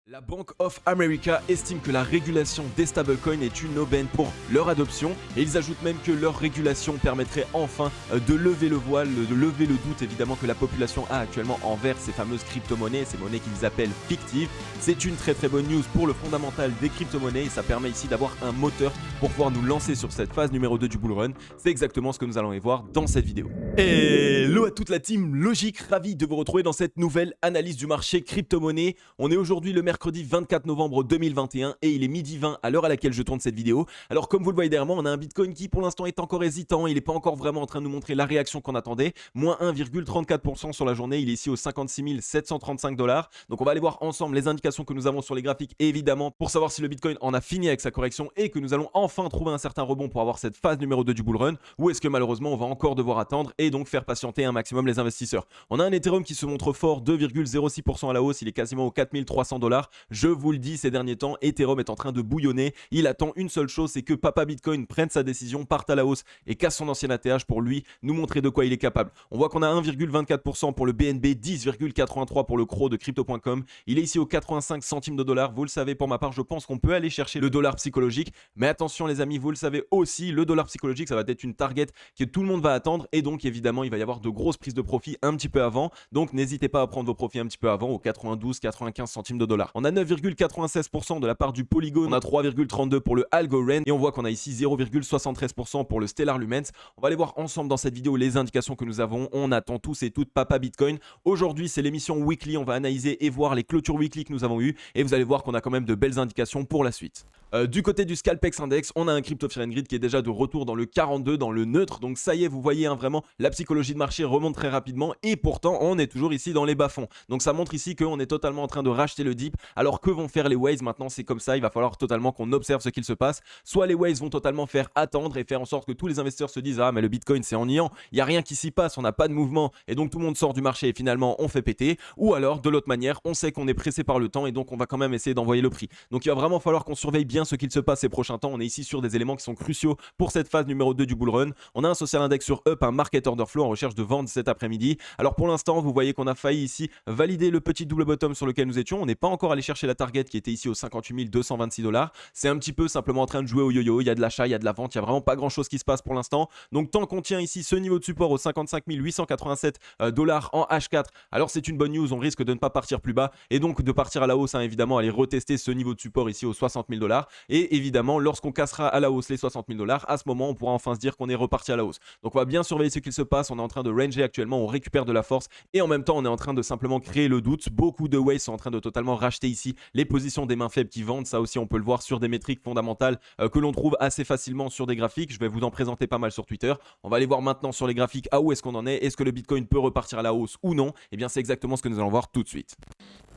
La Bank of America estime que la régulation des stablecoins est une aubaine pour leur adoption et ils ajoutent même que leur régulation permettrait enfin de lever le voile, de lever le doute évidemment que la population a actuellement envers ces fameuses crypto-monnaies, ces monnaies qu'ils appellent fictives. C'est une très bonne news pour le fondamental des crypto-monnaies et ça permet ici d'avoir un moteur pour pouvoir nous lancer sur cette phase numéro 2 du bull run. C'est exactement ce que nous allons y voir dans cette vidéo. Hello à toute la team Logique, ravi de vous retrouver dans cette nouvelle analyse du marché crypto-monnaie. On est aujourd'hui le mercredi 24 novembre 2021 et il est midi 20 à l'heure à laquelle je tourne cette vidéo. Alors comme vous le voyez derrière moi, on a un Bitcoin qui pour l'instant est encore hésitant, il n'est pas encore vraiment en train de nous montrer la réaction qu'on attendait. Moins 1,34% sur la journée, il est ici aux 56 735 $. Donc on va aller voir ensemble les indications que nous avons sur les graphiques évidemment pour savoir si le Bitcoin en a fini avec sa correction et que nous allons enfin trouver un certain rebond pour avoir cette phase numéro 2 du bull run ou est-ce que malheureusement on va encore devoir attendre et donc faire patienter un maximum les investisseurs. On a un Ethereum qui se montre fort, 2,06% à la hausse, il est quasiment aux 4300 $. Je vous le dis, ces derniers temps, Ethereum est en train de bouillonner. Il attend une seule chose, c'est que Papa Bitcoin prenne sa décision, parte à la hausse et casse son ancien ATH pour lui nous montrer de quoi il est capable. On voit qu'on a 1,24% pour le BNB, 10,83% pour le CRO de Crypto.com. Il est ici aux 85 centimes de dollars. Vous le savez, pour ma part, je pense qu'on peut aller chercher le dollar psychologique. Mais attention les amis, vous le savez aussi, le dollar psychologique, ça va être une target que tout le monde va attendre. Et donc évidemment, il va y avoir de grosses prises de profit un petit peu avant. Donc n'hésitez pas à prendre vos profits un petit peu avant, aux 92-95 centimes de dollars. On a 9,96% de la part du Polygon, on a 3,32% pour le Algorand et on voit qu'on a ici 0,73% pour le Stellar Lumens. On va aller voir ensemble dans cette vidéo les indications que nous avons. On attend tous et toutes Papa Bitcoin. Aujourd'hui, c'est l'émission weekly. On va analyser et voir les clôtures weekly que nous avons eues et vous allez voir qu'on a quand même de belles indications pour la suite. Du côté du Scalpex Index, on a un Crypto Fear and Greed qui est déjà de retour dans le 42, dans le neutre. Donc ça y est, vous voyez vraiment la psychologie de marché remonte très rapidement et pourtant on est toujours ici dans les bas-fonds. Donc ça montre ici qu'on est totalement en train de racheter le dip. Alors que vont faire les waves maintenant? C'est comme ça, il va falloir totalement qu'on observe ce qu'il se passe. Soit les waves vont totalement faire attendre et faire en sorte que tous les investisseurs se disent ah mais le Bitcoin c'est ennuyant, il n'y a rien qui s'y passe, on n'a pas de mouvement et donc tout le monde sort du marché et finalement on fait péter. Ou alors de l'autre manière, on sait qu'on est pressé par le temps et donc on va quand même essayer d'envoyer le prix. Donc il va vraiment falloir qu'on surveille bien ce qu'il se passe ces prochains temps. On est ici sur des éléments qui sont cruciaux pour cette phase numéro 2 du bull run. On a un social index sur Up, un market order flow en recherche de vente cet après-midi. Alors pour l'instant, vous voyez qu'on a failli ici valider le petit double bottom sur lequel nous étions. On n'est pas encore allé chercher la target qui était ici aux 58 226 $. C'est un petit peu simplement en train de jouer au yo-yo. Il y a de l'achat, il y a de la vente, il y a vraiment pas grand chose qui se passe pour l'instant. Donc tant qu'on tient ici ce niveau de support aux 55 887 $ en H4, alors c'est une bonne news. On risque de ne pas partir plus bas et donc de partir à la hausse, hein, évidemment, aller retester ce niveau de support ici aux 60 000 $. Et évidemment, lorsqu'on cassera à la hausse les 60 000 $, à ce moment, on pourra enfin se dire qu'on est reparti à la hausse. Donc on va bien surveiller ce qu'il se passe. On est en train de ranger actuellement, on récupère de la force et en même temps, on est en train de simplement créer le doute. Beaucoup de waves sont en train de totalement racheter ici les positions des mains faibles qui vendent. Ça aussi, on peut le voir sur des métriques fondamentales que l'on trouve assez facilement sur des graphiques. Je vais vous en présenter pas mal sur Twitter. On va aller voir maintenant sur les graphiques à où est-ce qu'on en est. Est-ce que le Bitcoin peut repartir à la hausse ou non? Eh bien, c'est exactement ce que nous allons voir tout de suite.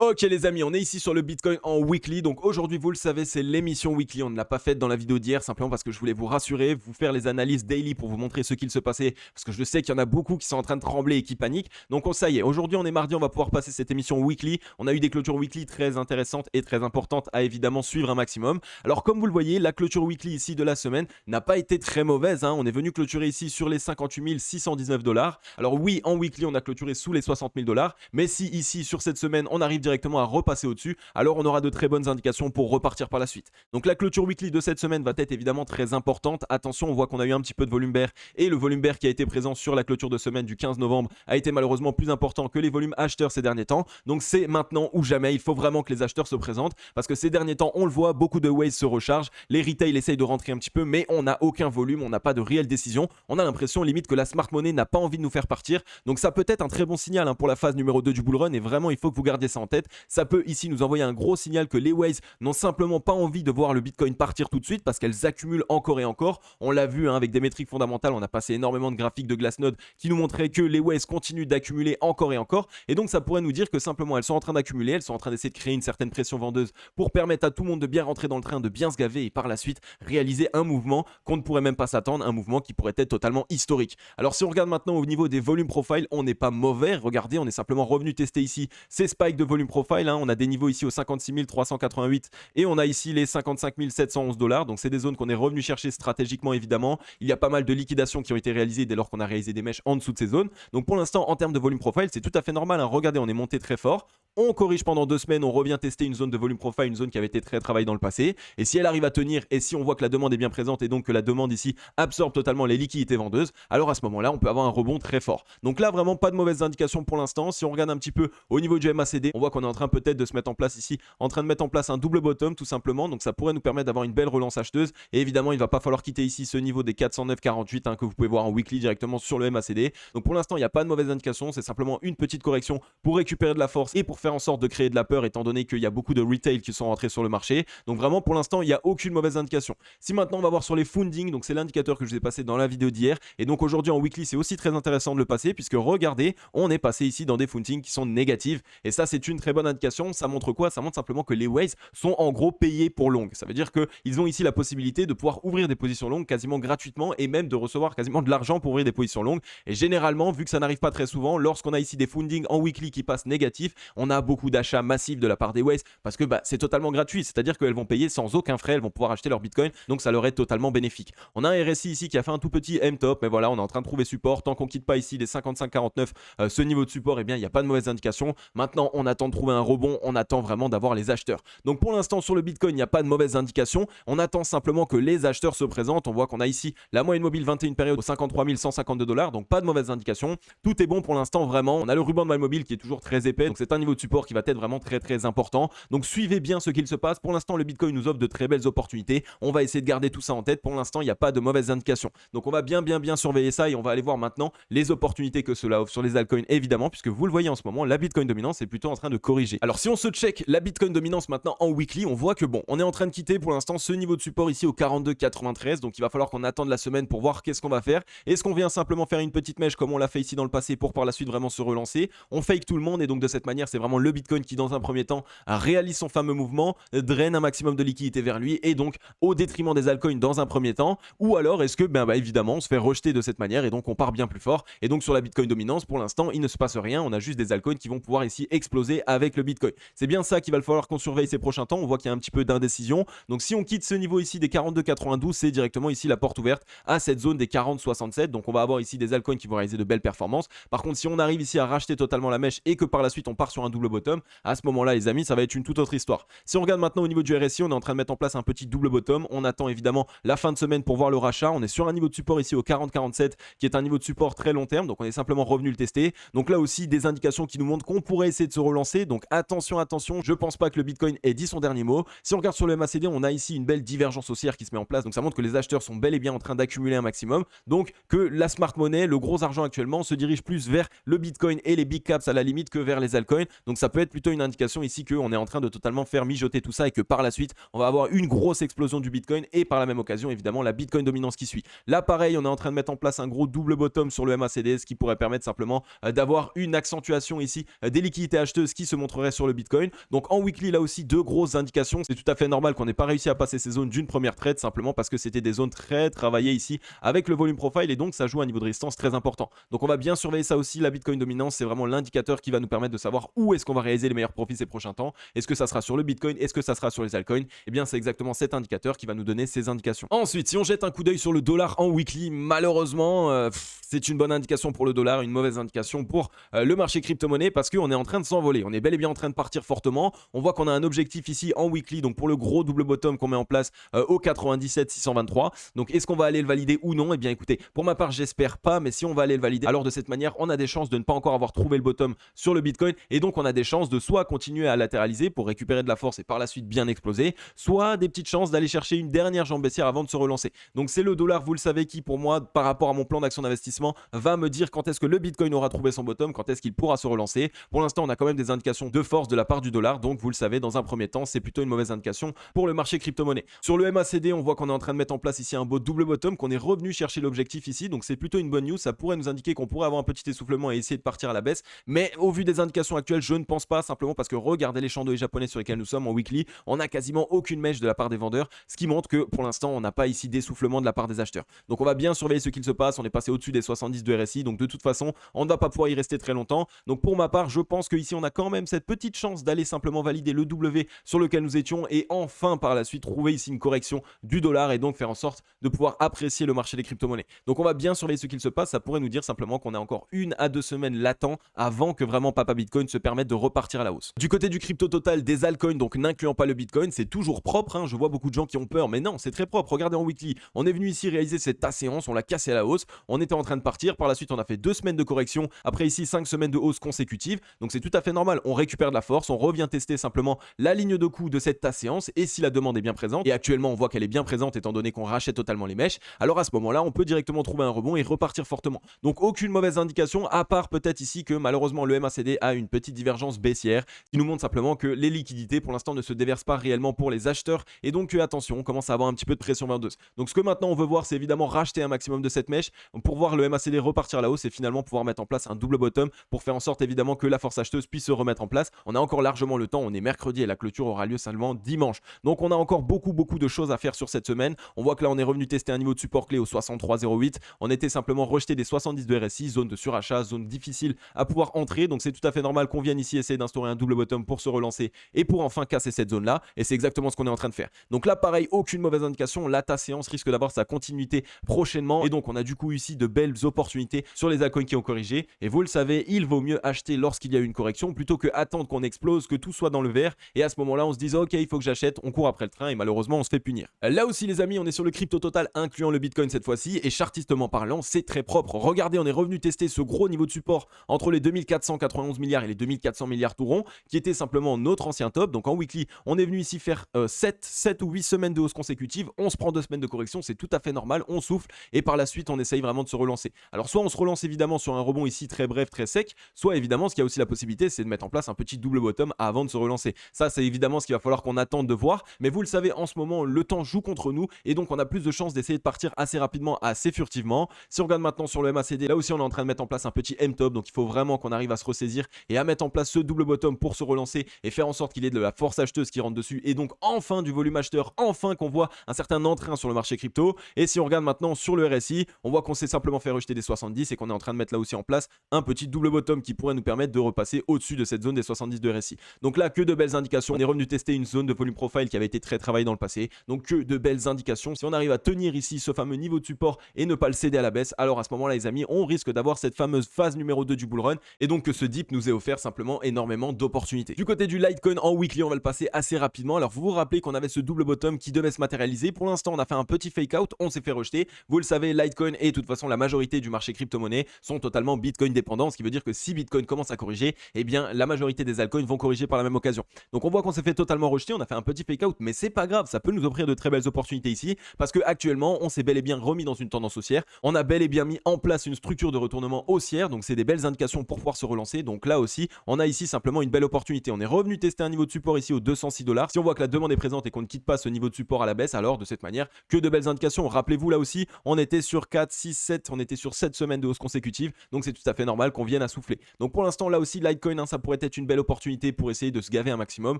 Ok les amis, on est ici sur le Bitcoin en weekly. Donc aujourd'hui, vous le savez, c'est l'émission weekly. On ne l'a pas faite dans la vidéo d'hier simplement parce que je voulais vous rassurer, vous faire les analyses daily pour vous montrer ce qu'il se passait. Parce que je sais qu'il y en a beaucoup qui sont en train de trembler et qui paniquent. Donc ça y est, aujourd'hui on est mardi, on va pouvoir passer cette émission weekly. On a eu des clôtures weekly très intéressantes et très importantes à évidemment suivre un maximum. Alors comme vous le voyez, la clôture weekly ici de la semaine n'a pas été très mauvaise, hein. On est venu clôturer ici sur les 58 619 $. Alors oui, en weekly on a clôturé sous les 60 000 $. Mais si ici sur cette semaine on arrive directement à repasser au-dessus, alors on aura de très bonnes indications pour repartir par la suite. Donc la clôture weekly de cette semaine va être évidemment très importante. Attention, on voit qu'on a eu un petit peu de volume bear et le volume bear qui a été présent sur la clôture de semaine du 15 novembre a été malheureusement plus important que les volumes acheteurs ces derniers temps. Donc c'est maintenant ou jamais, il faut vraiment que les acheteurs se présentent parce que ces derniers temps, on le voit, beaucoup de waves se rechargent, les retail essayent de rentrer un petit peu mais on n'a aucun volume, on n'a pas de réelle décision. On a l'impression limite que la smart money n'a pas envie de nous faire partir. Donc ça peut être un très bon signal hein, pour la phase numéro 2 du bull run et vraiment il faut que vous gardiez ça en tête. Ça peut ici nous envoyer un gros signal que les waves n'ont simplement pas envie de voir le Bitcoin partir tout de suite parce qu'elles accumulent encore et encore. On l'a vu hein, avec des métriques fondamentales, on a passé énormément de graphiques de Glassnode qui nous montraient que les waves continuent d'accumuler encore et encore et donc ça pourrait nous dire que simplement elles sont en train d'accumuler, elles sont en train d'essayer de créer une certaine pression vendeuse pour permettre à tout le monde de bien rentrer dans le train, de bien se gaver et par la suite réaliser un mouvement qu'on ne pourrait même pas s'attendre, un mouvement qui pourrait être totalement historique. Alors si on regarde maintenant au niveau des volumes profile, on n'est pas mauvais, regardez, on est simplement revenu tester ici ces spikes de volume volume profile, hein, on a des niveaux ici aux 56 388 et on a ici les 55 711 $. Donc c'est des zones qu'on est revenu chercher stratégiquement évidemment. Il y a pas mal de liquidations qui ont été réalisées dès lors qu'on a réalisé des mèches en dessous de ces zones. Donc pour l'instant en termes de volume profile c'est tout à fait normal, hein. Regardez, on est monté très fort. On corrige pendant 2 semaines, on revient tester une zone de volume profile, une zone qui avait été très travaillée dans le passé. Et si elle arrive à tenir et si on voit que la demande est bien présente et donc que la demande ici absorbe totalement les liquidités vendeuses, alors à ce moment-là, on peut avoir un rebond très fort. Donc là, vraiment pas de mauvaises indications pour l'instant. Si on regarde un petit peu au niveau du MACD, on voit qu'on est en train peut-être de se mettre en place ici, en train de mettre en place un double bottom tout simplement. Donc ça pourrait nous permettre d'avoir une belle relance acheteuse. Et évidemment, il ne va pas falloir quitter ici ce niveau des 409,48 hein, que vous pouvez voir en weekly directement sur le MACD. Donc pour l'instant, il n'y a pas de mauvaise indication. C'est simplement une petite correction pour récupérer de la force et pour faire en sorte de créer de la peur étant donné qu'il y a beaucoup de retail qui sont rentrés sur le marché. Donc vraiment pour l'instant il n'y a aucune mauvaise indication. Si maintenant on va voir sur les funding, donc c'est l'indicateur que je vous ai passé dans la vidéo d'hier et donc aujourd'hui en weekly c'est aussi très intéressant de le passer puisque regardez on est passé ici dans des funding qui sont négatifs et ça c'est une très bonne indication. Ça montre quoi? Ça montre simplement que les ways sont en gros payés pour long. Ça veut dire qu'ils ont ici la possibilité de pouvoir ouvrir des positions longues quasiment gratuitement et même de recevoir quasiment de l'argent pour ouvrir des positions longues. Et généralement vu que ça n'arrive pas très souvent, lorsqu'on a ici des funding en weekly qui passent négatifs, on a beaucoup d'achats massif de la part des Waves parce que c'est totalement gratuit, c'est-à-dire qu'elles vont payer sans aucun frais, elles vont pouvoir acheter leur Bitcoin, donc ça leur est totalement bénéfique. On a un RSI ici qui a fait un tout petit M-top, mais voilà, on est en train de trouver support, tant qu'on quitte pas ici les 55,49, ce niveau de support, eh bien il n'y a pas de mauvaise indication. Maintenant, on attend de trouver un rebond, on attend vraiment d'avoir les acheteurs. Donc pour l'instant sur le Bitcoin, il n'y a pas de mauvaise indication, on attend simplement que les acheteurs se présentent. On voit qu'on a ici la moyenne mobile 21 période aux 53 152 $, donc pas de mauvaise indication. Tout est bon pour l'instant vraiment. On a le ruban de my mobile qui est toujours très épais, donc c'est un niveau de support qui va être vraiment très important. Donc suivez bien ce qu'il se passe. Pour l'instant, le Bitcoin nous offre de très belles opportunités. On va essayer de garder tout ça en tête. Pour l'instant, il n'y a pas de mauvaises indications. Donc on va bien surveiller ça et on va aller voir maintenant les opportunités que cela offre sur les altcoins évidemment, puisque vous le voyez en ce moment, la Bitcoin dominance est plutôt en train de corriger. Alors si on se check la Bitcoin dominance maintenant en weekly, on voit que bon, on est en train de quitter pour l'instant ce niveau de support ici au 42,93. Donc il va falloir qu'on attende la semaine pour voir qu'est-ce qu'on va faire. Est-ce qu'on vient simplement faire une petite mèche comme on l'a fait ici dans le passé pour par la suite vraiment se relancer? On fake tout le monde et donc de cette manière, c'est vraiment le Bitcoin qui dans un premier temps réalise son fameux mouvement, draine un maximum de liquidité vers lui et donc au détriment des altcoins dans un premier temps, ou alors est-ce que évidemment on se fait rejeter de cette manière et donc on part bien plus fort. Et donc sur la Bitcoin dominance pour l'instant il ne se passe rien, on a juste des altcoins qui vont pouvoir ici exploser avec le Bitcoin. C'est bien ça qu'il va falloir qu'on surveille ces prochains temps. On voit qu'il y a un petit peu d'indécision, donc si on quitte ce niveau ici des 42,92, c'est directement ici la porte ouverte à cette zone des 40,67. Donc on va avoir ici des altcoins qui vont réaliser de belles performances. Par contre si on arrive ici à racheter totalement la mèche et que par la suite on part sur un double bottom, à ce moment là les amis ça va être une toute autre histoire. Si on regarde maintenant au niveau du RSI, on est en train de mettre en place un petit double bottom. On attend évidemment la fin de semaine pour voir le rachat. On est sur un niveau de support ici au 40,47 qui est un niveau de support très long terme. Donc on est simplement revenu le tester. Donc là aussi des indications qui nous montrent qu'on pourrait essayer de se relancer. Donc attention. Je pense pas que le Bitcoin ait dit son dernier mot. Si on regarde sur le MACD, on a ici une belle divergence haussière qui se met en place. Donc ça montre que les acheteurs sont bel et bien en train d'accumuler un maximum. Donc que la smart money, le gros argent actuellement, se dirige plus vers le Bitcoin et les big caps à la limite que vers les altcoins. Donc ça peut être plutôt une indication ici qu'on est en train de totalement faire mijoter tout ça et que par la suite on va avoir une grosse explosion du Bitcoin et par la même occasion évidemment la Bitcoin dominance qui suit. Là pareil, on est en train de mettre en place un gros double bottom sur le MACD, ce qui pourrait permettre simplement d'avoir une accentuation ici des liquidités acheteuses qui se montreraient sur le Bitcoin. Donc en weekly là aussi deux grosses indications. C'est tout à fait normal qu'on n'ait pas réussi à passer ces zones d'une première trade simplement parce que c'était des zones très travaillées ici avec le volume profile et donc ça joue un niveau de résistance très important. Donc on va bien surveiller ça aussi. La Bitcoin dominance c'est vraiment l'indicateur qui va nous permettre de savoir où est-ce qu'on va réaliser les meilleurs profits ces prochains temps. Est-ce que ça sera sur le Bitcoin? Est-ce que ça sera sur les altcoins? Et bien c'est exactement cet indicateur qui va nous donner ces indications. Ensuite si on jette un coup d'œil sur le dollar en weekly, malheureusement c'est une bonne indication pour le dollar, une mauvaise indication pour le marché crypto-monnaie parce qu'on est en train de s'envoler. On est bel et bien en train de partir fortement. On voit qu'on a un objectif ici en weekly, donc pour le gros double bottom qu'on met en place au 97 623. Donc est-ce qu'on va aller le valider ou non? Eh bien écoutez, pour ma part j'espère pas, mais si on va aller le valider, alors de cette manière on a des chances de ne pas encore avoir trouvé le bottom sur le Bitcoin et donc on a des chances de soit continuer à latéraliser pour récupérer de la force et par la suite bien exploser, soit des petites chances d'aller chercher une dernière jambe baissière avant de se relancer. Donc c'est le dollar, vous le savez, qui pour moi par rapport à mon plan d'action d'investissement va me dire quand est-ce que le Bitcoin aura trouvé son bottom, quand est-ce qu'il pourra se relancer. Pour l'instant on a quand même des indications de force de la part du dollar, donc vous le savez, dans un premier temps c'est plutôt une mauvaise indication pour le marché crypto-monnaie. Sur le MACD on voit qu'on est en train de mettre en place ici un beau double bottom, qu'on est revenu chercher l'objectif ici, donc c'est plutôt une bonne news. Ça pourrait nous indiquer qu'on pourrait avoir un petit essoufflement et essayer de partir à la baisse, mais au vu des indications actuelles je ne pense pas, simplement parce que regardez les chandeliers japonais sur lesquels nous sommes en weekly, on n'a quasiment aucune mèche de la part des vendeurs, ce qui montre que pour l'instant on n'a pas ici d'essoufflement de la part des acheteurs. Donc on va bien surveiller ce qu'il se passe. On est passé au-dessus des 70 de RSI, donc de toute façon on ne va pas pouvoir y rester très longtemps. Donc pour ma part je pense qu'ici on a quand même cette petite chance d'aller simplement valider le W sur lequel nous étions et enfin par la suite trouver ici une correction du dollar et donc faire en sorte de pouvoir apprécier le marché des crypto-monnaies. Donc on va bien surveiller ce qu'il se passe, ça pourrait nous dire simplement qu'on a encore 1 à 2 semaines latentes avant que vraiment Papa Bitcoin se permette de repartir à la hausse. Du côté du crypto total des altcoins, donc n'incluant pas le Bitcoin, c'est toujours propre, hein. Je vois beaucoup de gens qui ont peur, mais non, c'est très propre. Regardez en weekly, on est venu ici réaliser cette séance, on l'a cassé à la hausse, on était en train de partir, par la suite on a fait 2 semaines de correction, après ici 5 semaines de hausse consécutive, donc c'est tout à fait normal, on récupère de la force, on revient tester simplement la ligne de coup de cette séance et si la demande est bien présente, et actuellement on voit qu'elle est bien présente étant donné qu'on rachète totalement les mèches, alors à ce moment-là on peut directement trouver un rebond et repartir fortement. Donc aucune mauvaise indication, à part peut-être ici que malheureusement le MACD a une petite divergence baissière qui nous montre simplement que les liquidités pour l'instant ne se déversent pas réellement pour les acheteurs et donc attention, on commence à avoir un petit peu de pression vendeuse. Donc ce que maintenant on veut voir, c'est évidemment racheter un maximum de cette mèche pour voir le MACD repartir à la hausse et finalement pouvoir mettre en place un double bottom pour faire en sorte évidemment que la force acheteuse puisse se remettre en place. On a encore largement le temps, on est mercredi et la clôture aura lieu seulement dimanche. Donc on a encore beaucoup de choses à faire sur cette semaine. On voit que là on est revenu tester un niveau de support clé au 63,08. On était simplement rejeté des 70 de RSI, zone de surachat, zone difficile à pouvoir entrer. Donc c'est tout à fait normal qu'on vienne ici essayer d'instaurer un double bottom pour se relancer et pour enfin casser cette zone là. Et c'est exactement ce qu'on est en train de faire. Donc là pareil, aucune mauvaise indication. Là ta séance risque d'avoir sa continuité prochainement. Et donc on a du coup ici de belles opportunités sur les altcoins qui ont corrigé. Et vous le savez, il vaut mieux acheter lorsqu'il y a une correction plutôt que attendre qu'on explose, que tout soit dans le vert. Et à ce moment-là, on se dit ok, il faut que j'achète, on court après le train et malheureusement on se fait punir. Là aussi les amis, on est sur le crypto total incluant le Bitcoin cette fois-ci et chartistement parlant, c'est très propre. Regardez, on est revenu tester ce gros niveau de support entre les 2491 milliards et les 2400 milliards tout rond qui était simplement notre ancien top. Donc en weekly, on est venu ici faire 7 ou 8 semaines de hausse consécutive. On se prend 2 semaines de correction, c'est tout à fait normal, on souffle et par la suite on essaye vraiment de se relancer. Alors soit on se relance évidemment sur un rebond ici très bref, très sec, soit évidemment ce qu'il y a aussi la possibilité c'est de mettre en place un petit double bottom avant de se relancer. Ça c'est évidemment ce qu'il va falloir qu'on attende de voir, mais vous le savez en ce moment le temps joue contre nous et donc on a plus de chances d'essayer de partir assez rapidement, assez furtivement. Si on regarde maintenant sur le MACD, là aussi on est en train de mettre en place un petit M-top, donc il faut vraiment qu'on arrive à se ressaisir et à mettre en place ce double bottom pour se relancer et faire en sorte qu'il y ait de la force acheteuse qui rentre dessus et donc enfin du volume acheteur, enfin qu'on voit un certain entrain sur le marché crypto. Et si on regarde maintenant sur le RSI, on voit qu'on s'est simplement fait rejeter des 70 et qu'on est en train de mettre là aussi en place un petit double bottom qui pourrait nous permettre de repasser au-dessus de cette zone des 70 de RSI. Donc là que de belles indications, on est revenu tester une zone de volume profile qui avait été très travaillée dans le passé, donc que de belles indications. Si on arrive à tenir ici ce fameux niveau de support et ne pas le céder à la baisse, alors à ce moment là les amis, on risque d'avoir cette fameuse phase numéro 2 du bull run et donc que ce dip nous ait offert simplement énormément d'opportunités. Du côté du Litecoin en weekly, on va le passer assez rapidement. Alors vous vous rappelez qu'on avait ce double bottom qui devait se matérialiser. Pour l'instant on a fait un petit fake out, on s'est fait rejeter. Vous le savez, Litecoin et de toute façon la majorité du marché crypto-monnaie sont totalement Bitcoin dépendants, ce qui veut dire que si Bitcoin commence à corriger, eh bien la majorité des altcoins vont corriger par la même occasion. Donc on voit qu'on s'est fait totalement rejeter, on a fait un petit fake out, mais c'est pas grave, ça peut nous offrir de très belles opportunités ici parce que actuellement on s'est bel et bien remis dans une tendance haussière, on a bel et bien mis en place une structure de retournement haussière, donc c'est des belles indications pour pouvoir se relancer. Donc là aussi on a ici simplement une belle opportunité. On est revenu tester un niveau de support ici aux 206 $. Si on voit que la demande est présente et qu'on ne quitte pas ce niveau de support à la baisse, alors de cette manière que de belles indications. Rappelez-vous là aussi on était sur 4, 6, 7, on était sur 7 semaines de hausse consécutive, donc c'est tout à fait normal qu'on vienne à souffler. Donc pour l'instant là aussi Litecoin, ça pourrait être une belle opportunité pour essayer de se gaver un maximum.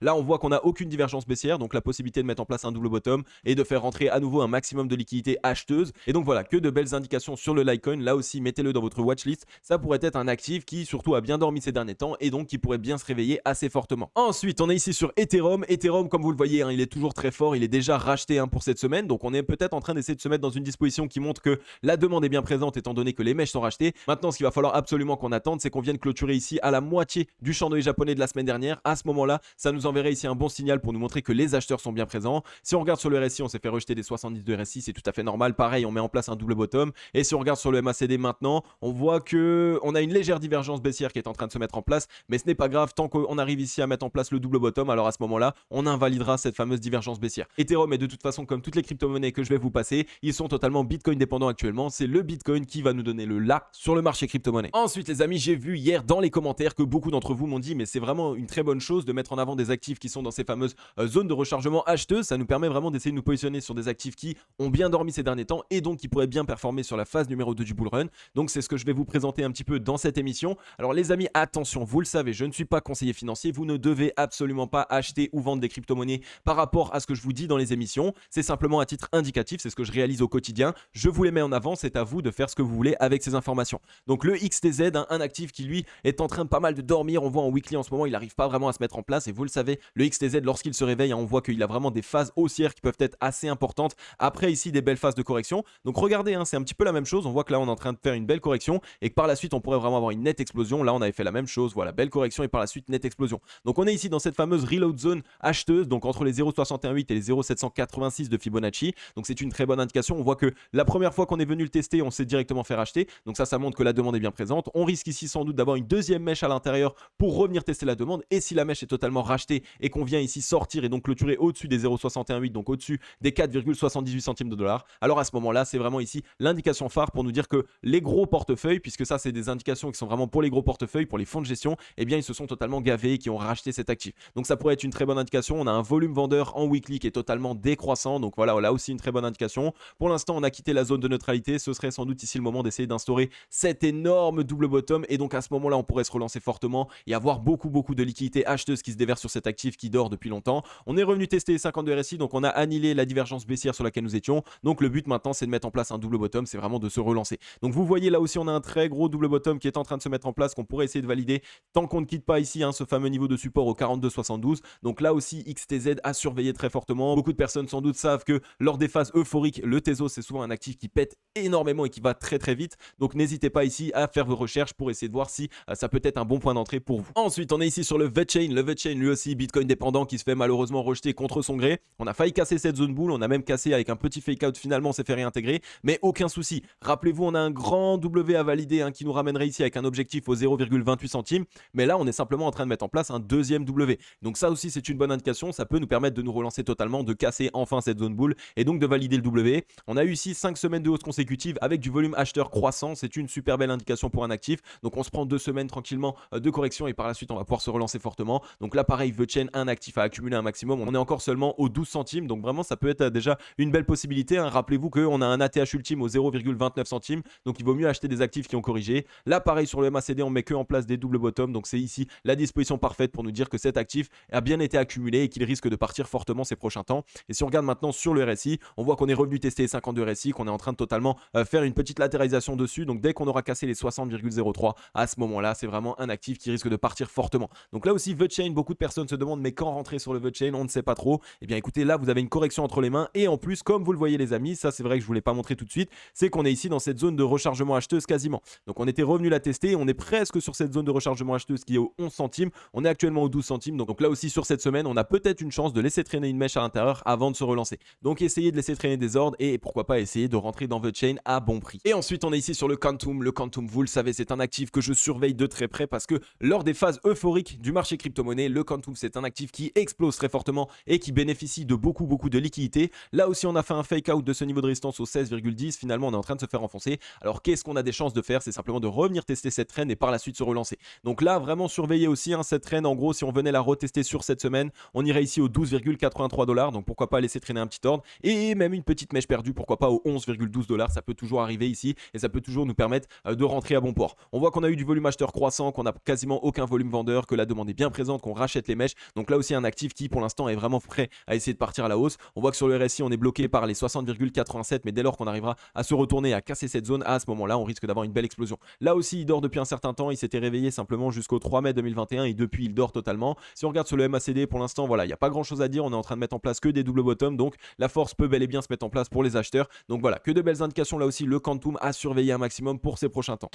Là on voit qu'on n'a aucune divergence baissière, donc la possibilité de mettre en place un double bottom et de faire rentrer à nouveau un maximum de liquidité acheteuse. Et donc voilà, que de belles indications sur le Litecoin. Là aussi mettez-le dans votre watchlist, ça pourrait être un actif qui surtout a bien dormi ces derniers temps et donc qui pourrait bien se réveiller assez fortement. Ensuite on est ici sur Ethereum. Ethereum comme vous le voyez, il est toujours très fort, il est déjà racheté pour cette semaine, donc on est peut-être en train d'essayer de se mettre dans une disposition qui montre que la demande est bien présente étant donné que les mèches sont rachetées. Maintenant ce qu'il va falloir absolument qu'on attende, c'est qu'on vienne clôturer ici à la moitié du chandelier japonais de la semaine dernière. À ce moment-là, ça nous enverrait ici un bon signal pour nous montrer que les acheteurs sont bien présents. Si on regarde sur le RSI, on s'est fait rejeter des 70 de RSI, c'est tout à fait normal. Pareil, on met en place un double bottom. Et si on regarde sur le MACD maintenant, on voit que on a une légère divergence baissière qui est en train de se mettre en place, mais ce n'est pas grave tant qu'on arrive ici à mettre en place le double bottom. Alors à ce moment-là, on invalidera cette fameuse divergence baissière. Ethereum est de toute façon comme toutes les crypto-monnaies que je vais vous passer, ils sont totalement Bitcoin dépendants actuellement. C'est le Bitcoin qui va nous donner le là sur le marché crypto-monnaie. Ensuite les amis, j'ai vu hier dans les commentaires que beaucoup d'entre vous m'ont dit mais c'est vraiment une très bonne chose de mettre en avant des actifs qui sont dans ces fameuses zones de rechargement acheteuses. Ça nous permet vraiment d'essayer de nous positionner sur des actifs qui ont bien dormi ces derniers temps et donc qui pourraient bien performer sur la phase numéro 2 du bull run. Donc c'est ce que je vais vous présenter un petit peu dans cette émission. Alors les amis, attention, vous le savez, je ne suis pas conseiller financier, vous ne devez absolument pas acheter ou vendre des crypto-monnaies par rapport à ce que je vous dis dans les émissions. C'est simplement à titre indicatif, c'est ce que je réalise au quotidien. Je vous les mets en avant, c'est à vous de faire ce que vous voulez avec ces informations. Donc le XTZ, un actif qui lui est en train de pas mal de dormir, on voit en weekly en ce moment, il n'arrive pas vraiment à se mettre en place. Et vous le savez, le XTZ, lorsqu'il se réveille, on voit qu'il a vraiment des phases haussières qui peuvent être assez importantes. Après, ici, des belles phases de correction. Donc regardez, c'est un petit peu la même chose. On voit que là, on est en train de faire une belle correction et que par la suite, on pourrait vraiment avoir une nette explosion. Là, on avait fait la même chose. Voilà, belle correction et par la suite, nette explosion. Donc on est ici dans cette fameuse reload zone acheteuse, donc entre les 0,68 et les 0,786 de Fibonacci. Donc c'est une très bonne indication. On voit que la première fois qu'on est venu le tester, on s'est directement fait racheter. Donc ça montre que la demande est bien présente. On risque ici sans doute d'avoir une deuxième mèche à l'intérieur pour revenir tester la demande. Et si la mèche est totalement rachetée et qu'on vient ici sortir et donc clôturer au-dessus des 0,618, donc au-dessus des 4,78 centimes de dollars, alors à ce moment-là, c'est vraiment ici l'indication phare pour nous dire que les gros portefeuilles, puisque ça c'est des indications qui sont vraiment pour les gros portefeuilles, pour les fonds de gestion, eh bien ils se sont totalement gavés et qui ont racheté cet actif. Donc ça pourrait être une très bonne indication. On a un volume vendeur en weekly qui est totalement décroissant. Donc voilà, là aussi une très bonne indication. Pour l'instant, on a quitté la zone de neutralité. Ce serait sans doute ici le moment d'essayer d'instaurer cet énorme double bottom. Et donc à ce moment-là, on pourrait se relancer fortement et avoir beaucoup de liquidités acheteuses qui se déversent sur cet actif qui dort depuis longtemps. On est revenu tester les 52 RSI. Donc on a annihilé la divergence baissière sur laquelle nous étions. Donc le but maintenant, c'est de mettre en place un double bottom. C'est vraiment de se relancer. Donc vous voyez là aussi, on a un très gros double bottom qui est en train de se mettre en place, qu'on pourrait essayer de valider tant qu'on ne quitte pas ici ce fameux niveau de support au 42,72. Donc là aussi, XTZ a surveillé très fortement. Beaucoup de personnes sans doute savent que lors des phases euphoriques, le Tezos c'est souvent un actif qui pète énormément et qui va très vite. Donc n'hésitez pas ici à faire vos recherches pour essayer de voir si ça peut être un bon point d'entrée pour vous. Ensuite, on est ici sur le VeChain. Le VeChain, lui aussi, Bitcoin dépendant, qui se fait malheureusement rejeter contre son gré. On a failli casser cette zone boule. On a même cassé avec un petit fake out. Finalement, on s'est fait réintégrer. Mais aucun souci. Rappelez-vous, on a un grand W à valider qui nous ramènerait ici avec un objectif au 0,28 centimes. Mais là, on est simplement en train de mettre en place un deuxième W. Donc ça aussi, c'est une bonne indication. Ça peut nous permettre de nous relancer totalement, de casser enfin cette zone boule et donc de valider le W. On a eu ici 5 semaines de hausse consécutive avec du volume acheteur croissant. C'est une super belle indication pour un actif. Donc on se prend 2 semaines tranquillement de correction et par la suite, on va pouvoir se relancer fortement. Donc là, pareil, VeChain, un actif à accumuler un maximum. On est encore seulement aux 12 centimes. Donc vraiment, ça peut être déjà une belle possibilité. Rappelez-vous qu'on a un ATH ultime au 0,29 centimes. Donc il vaut mieux acheter des actifs qui ont corrigé. Là, pareil, sur le MACD, on met que en place des double bottom. Donc c'est ici la disposition parfaite pour nous dire que cet actif a bien été accumulé et qu'il risque de partir fortement ces prochains temps. Et si on regarde maintenant sur le RSI, on voit qu'on est revenu tester les 52 RSI, qu'on est en train de totalement faire une petite latéralisation dessus. Donc dès qu'on aura cassé les 60,03, à ce moment-là, c'est vraiment un actif qui risque de partir fortement. Donc là aussi, VeChain, beaucoup de personnes se demandent mais quand rentrer sur le VeChain, on ne sait pas trop. Eh bien écoutez, là vous avez une correction entre les mains et en plus, comme vous le voyez les amis, ça c'est vrai que je ne vous l'ai pas montré tout de suite, c'est qu'on est ici dans cette zone de rechargement acheteuse quasiment. Donc on était revenu la tester, on est presque sur cette zone de rechargement acheteuse qui est au 11 centimes, on est actuellement au 12 centimes. Donc là aussi sur cette semaine, on a peut-être une chance de laisser traîner une mèche à l'intérieur avant de se relancer. Donc essayez de laisser traîner des ordres et pourquoi pas essayer de rentrer dans VeChain à bon prix. Et ensuite on est ici sur le Quantum. Le Quantum, vous le savez, c'est un actif que je surveille de très près parce que lors des phases euphoriques du marché crypto-monnaie, le Quantum c'est un actif qui explose très fortement et qui bénéficie de beaucoup de liquidités. Là aussi on a fait un fake out de ce niveau de résistance au 16,10. Finalement on est en train de se faire enfoncer. Alors qu'est-ce qu'on a des chances de faire? C'est simplement de revenir tester cette traîne et par la suite se relancer. Donc là vraiment surveillez aussi cette traîne. En gros, si on venait la retester sur cette semaine, on irait ici au 12,83 $. Donc pourquoi pas laisser traîner un petit ordre et même une petite mèche perdue, pourquoi pas au 11,12 $. Ça peut toujours arriver ici et ça peut toujours nous permettre de rentrer à bon port. On voit qu'on a eu du volume acheteur croissant, qu'on a quasiment aucun volume vendeur, que la demande est bien présente, qu'on rachète les mèches. Donc là aussi un actif qui pour l'instant est vraiment prêt à essayer de partir à la hausse. On voit que sur le RSI on est bloqué par les 60,87, mais dès lors qu'on arrivera à se retourner, à casser cette zone, à ce moment-là on risque d'avoir une belle explosion. Là aussi il dort depuis un certain temps, il s'était réveillé simplement jusqu'au 3 mai 2021 et depuis il dort totalement. Si on regarde sur le MACD pour l'instant, voilà, il n'y a pas grand chose à dire, on est en train de mettre en place que des double bottom, donc la force peut bel et bien se mettre en place pour les acheteurs. Donc voilà, que de belles indications là aussi, le Quantum à surveiller un maximum pour ces prochains temps.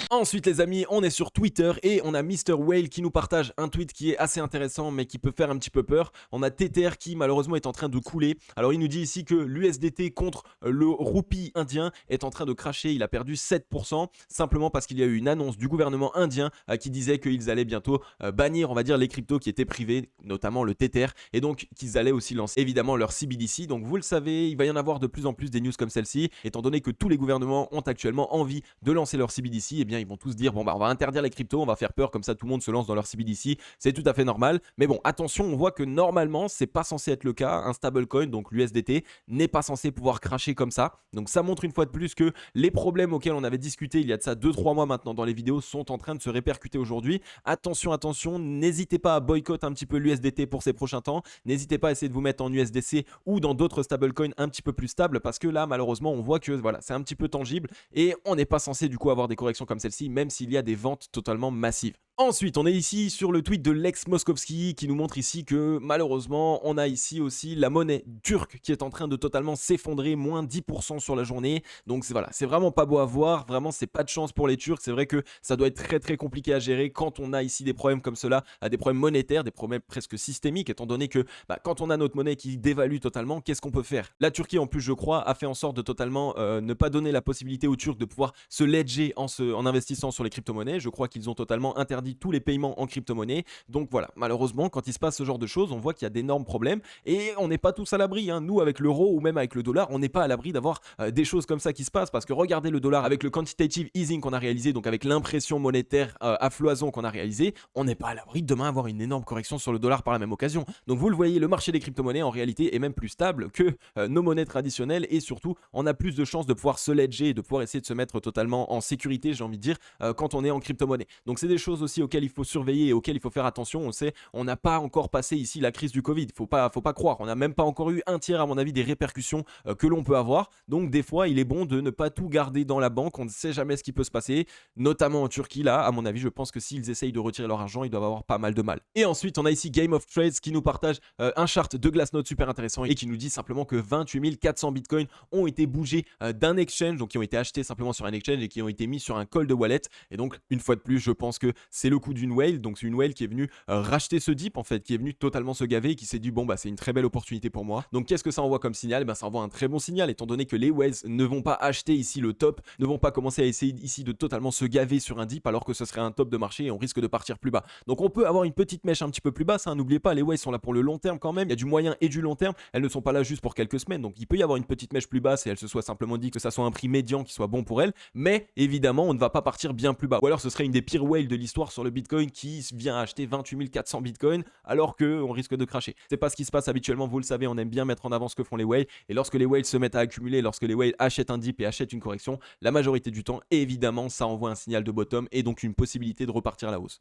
Ensuite les amis, on est sur Twitter et on a Mr Whale qui nous partage un tweet qui est assez intéressant mais qui peut faire un petit peu peur. On a Tether qui malheureusement est en train de couler. Alors il nous dit ici que l'USDT contre le roupie indien est en train de cracher, il a perdu 7% simplement parce qu'il y a eu une annonce du gouvernement indien qui disait qu'ils allaient bientôt bannir on va dire les cryptos qui étaient privés, notamment le Tether, et donc qu'ils allaient aussi lancer évidemment leur CBDC. Donc vous le savez, il va y en avoir de plus en plus des news comme celle-ci, étant donné que tous les gouvernements ont actuellement envie de lancer leur CBDC, et bien ils vont tous dire bon bah on va interdire les cryptos, on va faire peur comme ça tout le monde se lance dans leur CBDC, c'est tout à fait normal. Mais bon attention, on voit que normalement c'est pas censé être le cas, un stablecoin donc l'USDT n'est pas censé pouvoir cracher comme ça. Donc ça montre une fois de plus que les problèmes auxquels on avait discuté il y a de ça 2-3 mois maintenant dans les vidéos sont en train de se répercuter aujourd'hui. Attention, n'hésitez pas à boycotter un petit peu l'USDT pour ces prochains temps, n'hésitez pas à essayer de vous mettre en USDC ou dans d'autres stablecoins un petit peu plus stables parce que là malheureusement on voit que voilà, c'est un petit peu tangible et on n'est pas censé du coup avoir des corrections comme celle-ci même s'il y a des ventes totalement massives. Ensuite, on est ici sur le tweet de Lex Moskowski qui nous montre ici que malheureusement, on a ici aussi la monnaie turque qui est en train de totalement s'effondrer, moins 10% sur la journée. Donc voilà, c'est vraiment pas beau à voir, vraiment c'est pas de chance pour les Turcs. C'est vrai que ça doit être très très compliqué à gérer quand on a ici des problèmes comme cela, des problèmes monétaires, des problèmes presque systémiques, étant donné que quand on a notre monnaie qui dévalue totalement, qu'est-ce qu'on peut faire? La Turquie en plus, je crois, a fait en sorte de totalement ne pas donner la possibilité aux Turcs de pouvoir se ledger en investissant sur les crypto-monnaies. Je crois qu'ils ont totalement interdit tous les paiements en crypto-monnaie. Donc voilà, malheureusement, quand il se passe ce genre de choses, on voit qu'il y a d'énormes problèmes et on n'est pas tous à l'abri. Nous, avec l'euro ou même avec le dollar, on n'est pas à l'abri d'avoir des choses comme ça qui se passent parce que regardez le dollar avec le quantitative easing qu'on a réalisé, donc avec l'impression monétaire à foison qu'on a réalisé, on n'est pas à l'abri de demain avoir une énorme correction sur le dollar par la même occasion. Donc vous le voyez, le marché des crypto-monnaies en réalité est même plus stable que nos monnaies traditionnelles et surtout, on a plus de chances de pouvoir se ledger et de pouvoir essayer de se mettre totalement en sécurité, j'ai envie de dire, quand on est en crypto-monnaie. Donc c'est des choses aussi auxquelles il faut surveiller et auxquelles il faut faire attention. On sait, on n'a pas encore passé ici la crise du Covid. Faut pas croire. On n'a même pas encore eu un tiers, à mon avis, des répercussions que l'on peut avoir. Donc des fois, il est bon de ne pas tout garder dans la banque. On ne sait jamais ce qui peut se passer, notamment en Turquie. Là, à mon avis, je pense que s'ils essayent de retirer leur argent, ils doivent avoir pas mal de mal. Et ensuite, on a ici Game of Trades qui nous partage un chart de Glassnode super intéressant et qui nous dit simplement que 28 400 bitcoins ont été bougés d'un exchange, donc qui ont été achetés simplement sur un exchange et qui ont été mis sur un cold wallet. Et donc, une fois de plus, je pense que c'est le coup d'une whale. Donc, c'est une whale qui est venue racheter ce dip, en fait, qui est venue totalement se gaver et qui s'est dit, bon, c'est une très belle opportunité pour moi. Donc, qu'est-ce que ça envoie comme signal? Ça envoie un très bon signal, étant donné que les whales ne vont pas acheter ici le top, ne vont pas commencer à essayer ici de totalement se gaver sur un dip, alors que ce serait un top de marché et on risque de partir plus bas. Donc, on peut avoir une petite mèche un petit peu plus basse. N'oubliez pas, les whales sont là pour le long terme quand même. Il y a du moyen et du long terme. Elles ne sont pas là juste pour quelques semaines. Donc, il peut y avoir une petite mèche plus basse et elle se soit simplement dit que ça soit un prix médian qui soit bon pour elle. Mais évidemment, on ne va pas partir bien plus bas. Ou alors, ce serait une des pires whales de l'histoire sur le Bitcoin qui vient acheter 28 400 Bitcoin alors qu'on risque de cracher. C'est pas ce qui se passe habituellement. Vous le savez, on aime bien mettre en avant ce que font les whales. Et lorsque les whales se mettent à accumuler, lorsque les whales achètent un dip et achètent une correction, la majorité du temps, évidemment, ça envoie un signal de bottom et donc une possibilité de repartir à la hausse.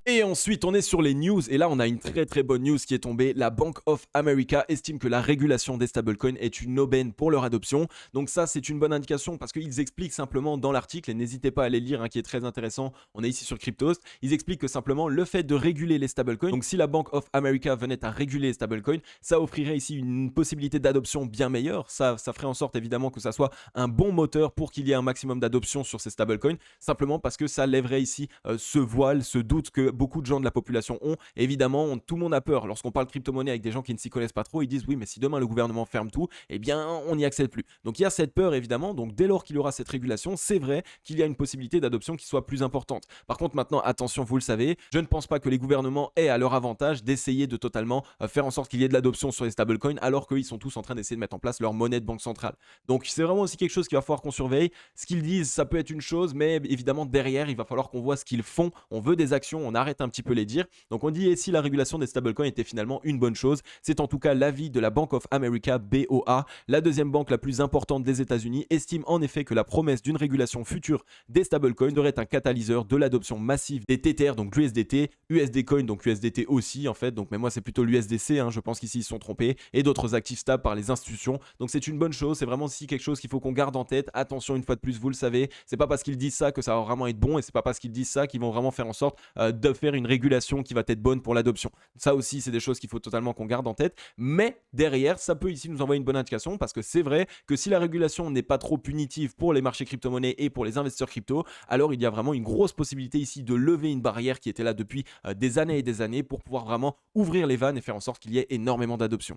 Et ensuite, on est sur les news. Et là, on a une très très bonne news qui est tombée. La Bank of America estime que la régulation des stablecoins est une aubaine pour leur adoption. Donc ça, c'est une bonne indication parce qu'ils expliquent simplement dans l'article, et n'hésitez pas à aller lire, qui est très intéressant. On est ici sur Cryptost. Ils expliquent que simplement le fait de réguler les stablecoins, donc si la Bank of America venait à réguler les stablecoins, ça offrirait ici une possibilité d'adoption bien meilleure. Ça ferait en sorte évidemment que ça soit un bon moteur pour qu'il y ait un maximum d'adoption sur ces stablecoins. Simplement parce que ça lèverait ici ce voile, ce doute que beaucoup de gens de la population ont. Évidemment, tout le monde a peur. Lorsqu'on parle crypto-monnaie avec des gens qui ne s'y connaissent pas trop, ils disent oui, mais si demain le gouvernement ferme tout, eh bien, on n'y accède plus. Donc, il y a cette peur, évidemment. Donc, dès lors qu'il y aura cette régulation, c'est vrai qu'il y a une possibilité d'adoption qui soit plus importante. Par contre, maintenant, attention, vous le savez, je ne pense pas que les gouvernements aient à leur avantage d'essayer de totalement faire en sorte qu'il y ait de l'adoption sur les stablecoins, alors qu'ils sont tous en train d'essayer de mettre en place leur monnaie de banque centrale. Donc, c'est vraiment aussi quelque chose qu'il va falloir qu'on surveille. Ce qu'ils disent, ça peut être une chose, mais évidemment, derrière, il va falloir qu'on voit ce qu'ils font. On veut des actions, on arrête un petit peu les dire. Donc on dit, et si la régulation des stablecoins était finalement une bonne chose? C'est en tout cas l'avis de la Bank of America, BOA. La deuxième banque la plus importante des États-Unis estime en effet que la promesse d'une régulation future des stablecoins serait un catalyseur de l'adoption massive des TTR, donc l'USDT, USD Coin, donc USDT aussi en fait, donc mais moi c'est plutôt l'USDC, je pense qu'ici ils se sont trompés, et d'autres actifs stables par les institutions. Donc c'est une bonne chose, c'est vraiment aussi quelque chose qu'il faut qu'on garde en tête. Attention, une fois de plus, vous le savez, c'est pas parce qu'ils disent ça que ça va vraiment être bon, et c'est pas parce qu'ils disent ça qu'ils vont vraiment faire en sorte de faire une régulation qui va être bonne pour l'adoption. Ça aussi, c'est des choses qu'il faut totalement qu'on garde en tête. Mais derrière, ça peut ici nous envoyer une bonne indication parce que c'est vrai que si la régulation n'est pas trop punitive pour les marchés crypto-monnaies et pour les investisseurs crypto, alors il y a vraiment une grosse possibilité ici de lever une barrière qui était là depuis des années et des années pour pouvoir vraiment ouvrir les vannes et faire en sorte qu'il y ait énormément d'adoption.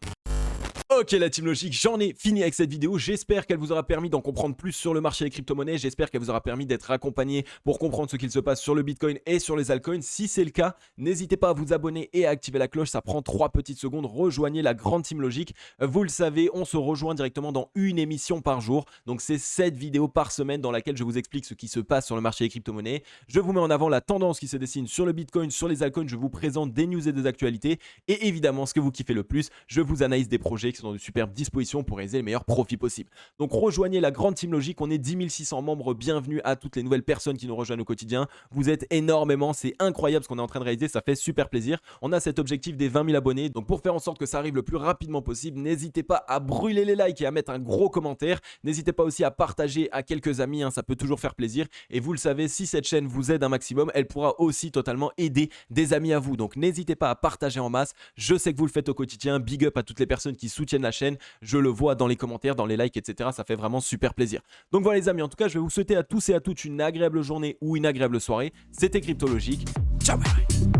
Ok la team logique, j'en ai fini avec cette vidéo, j'espère qu'elle vous aura permis d'en comprendre plus sur le marché des crypto-monnaies, j'espère qu'elle vous aura permis d'être accompagné pour comprendre ce qu'il se passe sur le Bitcoin et sur les altcoins. Si c'est le cas, n'hésitez pas à vous abonner et à activer la cloche, ça prend 3 petites secondes, rejoignez la grande team logique. Vous le savez, on se rejoint directement dans une émission par jour, donc c'est 7 vidéos par semaine dans laquelle je vous explique ce qui se passe sur le marché des crypto-monnaies. Je vous mets en avant la tendance qui se dessine sur le Bitcoin, sur les altcoins, je vous présente des news et des actualités et évidemment ce que vous kiffez le plus, je vous analyse des projets qui sont dans de superbes dispositions pour réaliser les meilleurs profits possibles. Donc rejoignez la grande Team Logic, on est 10 600 membres, bienvenue à toutes les nouvelles personnes qui nous rejoignent au quotidien. Vous êtes énormément, c'est incroyable ce qu'on est en train de réaliser, ça fait super plaisir. On a cet objectif des 20 000 abonnés, donc pour faire en sorte que ça arrive le plus rapidement possible, n'hésitez pas à brûler les likes et à mettre un gros commentaire. N'hésitez pas aussi à partager à quelques amis, ça peut toujours faire plaisir. Et vous le savez, si cette chaîne vous aide un maximum, elle pourra aussi totalement aider des amis à vous. Donc n'hésitez pas à partager en masse. Je sais que vous le faites au quotidien. Big up à toutes les personnes qui soutiennent la chaîne. Je le vois dans les commentaires, dans les likes, etc. Ça fait vraiment super plaisir. Donc voilà les amis, en tout cas, je vais vous souhaiter à tous et à toutes une agréable journée ou une agréable soirée. C'était Cryptologique. Ciao, bye bye.